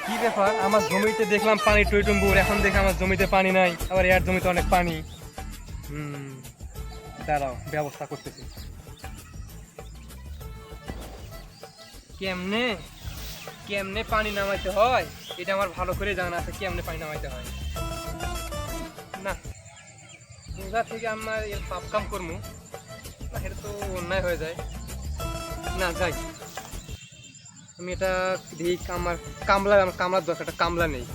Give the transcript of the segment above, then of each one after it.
কি ব্যাপার, আমার জমিতে দেখলাম পানি টইটুম্বুর, এখন দেখে আমার জমিতে পানি নাই, আবার এর জমিতে অনেক পানি। দাঁড়াও, ব্যবস্থা করতেছি। কেমনে কেমনে পানি নামাইতে হয় এটা আমার ভালো করে জানা আছে। কেমনে পানি নামাইতে হয় না, রোজা থেকে আমার এর পাপ কাম করবো না, এটা তো অন্যায় হয়ে যায়। না যাই, আমি এটা দেখি। আমার কামলার দরকার, একটা কামলা নেই।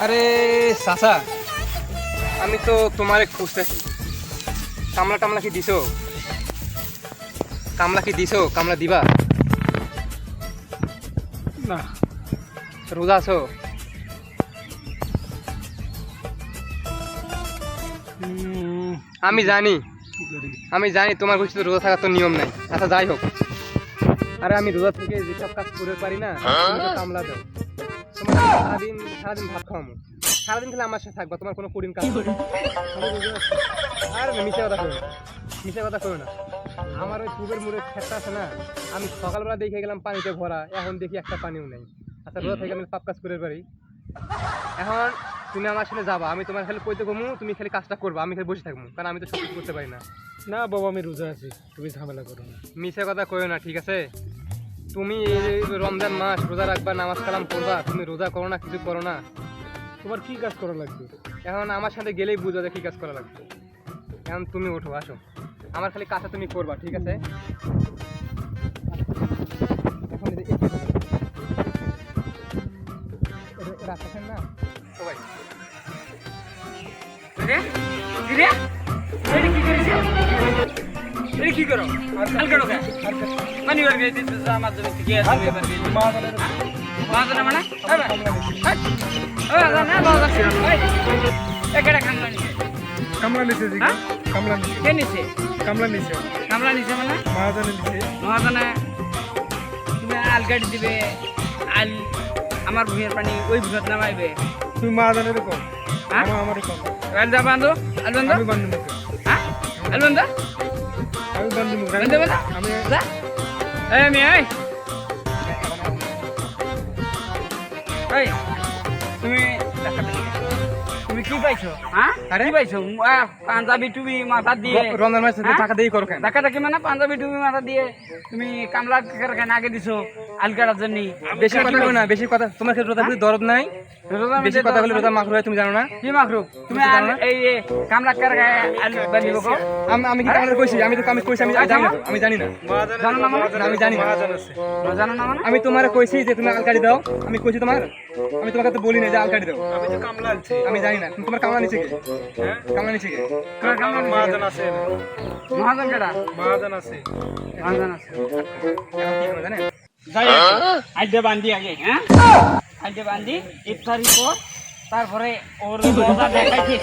আরে চাচা, আমি তো তোমারে খুঁজতেছি। কামলা কি দিছো? কামলা দিবা না। রোজা আছো? আমি জানি তোমার কাছে রোজা থাকার তো নিয়ম নাই। আচ্ছা যাই হোক, আরে আমি রোজা থেকে যেসব কাজ করে পারি না, তুমি তো কামলা দাও। তোমার সারাদিন ভাত খাওয়াবো, সারাদিন খেলে আমার সাথে থাকবা, তোমার কোনো কঠিন কাজ নেই। আর মিশে কথা করো না। আমার ওই পুবের মুড়ে খেতটা আছে না, আমি সকালবেলা দেখে গেলাম পানিতে ভরা, এখন দেখি একটা পানিও নেই। আচ্ছা রোজা থেকে আমি পাপ কাজ করে পারি। এখন তুমি আমার সাথে যাবা, আমি তোমার খালি কইতে কমু, তুমি খালি কাজটা করবা, আমি খালি বসে থাকবো, কারণ আমি তো সব কিছু করতে পারি না। না বাবা, আমি রোজা আছি, তুমি ঝামেলা করো না। মিশে কথা কইও না, ঠিক আছে? তুমি এই রমজান মাস রোজা রাখবা, নামাজ কালাম করবা, তুমি রোজা করো না, কিছু করো না। তোমার কি কাজ করা লাগবে? এখন আমার সাথে গেলেই বুঝো যে কি কাজ করা লাগবে। এখন তুমি ওঠো, আসো, আমার খালি কাজটা তুমি করবা, ঠিক আছে? এখন রাখছেন না সবাই? কি করো মানে আমার জমি থেকে কামলা নিছে জি, কামলা নিছে। কে নিছে? কামলা নিছে মানে মহাজনে নিছে। মহাজনে তুমি আল গাড়ি দিবে, আল আমার ভূমির পানি ওই ভূমিত নামাইবে। তুমি মহাজনের কম, হ্যাঁ? আমার কম। আল যা বান্ধো, আল বান্ধো, আমি বান্ধব মুখে, হ্যাঁ আল বান্ধো, আমি বান্ধব মুখে। বান্ধো বান্ধো, আমি যা এই আমি এই তুমি তুমি কি পাইছো? হ্যাঁ আরে? কি পাইছো? পাঞ্জাবি টুপি মাথা দিয়ে রমজান মাস হ্যাঁ? টাকা দিয়ে করো কেন? দেখা দেখি মানে পাঞ্জাবি টুপি মাথা দিয়ে তুমি কামলা কেন আগে দিছো আলকার জন্য? বেশি কথা বলো না, বেশি কথা। তোমার ক্ষেত্রে রোজা খুবই দরদ নাই, বেশি কথা বলে রোজা মাকরু হয়, তুমি জানো না? কি মাকরু? তুমি এই কামলা কেন আল বানিব কো? আমি কি কামলা কইছি? আমি কইছি, আমি জানি না, আমি জানি না। জানো না মানে? আমি জানি না। মহাজন আছে। জানো না মানে? আমি তোমারে কইছি যে তুমি আলকাড়ি দাও, আমি কইছি তোমার, আমি তোমাকে তো বলি না যে আলকাড়ি দাও। আমি তো কামলা আনছি। আমি জানি না তোমার কামলা নিচে কে? হ্যাঁ, কামলা নিচে কে? তোমার কামলা মহাজন আছে। মহাজন কেডা? মহাজন আছে। মহাজন আছে। এখন কি করবে জানেন? যাই আইডে বান্ধি আগে, হ্যাঁ আইডে বান্ধি ইফতারি পর তারপরে ওর মজা দেখাইছি।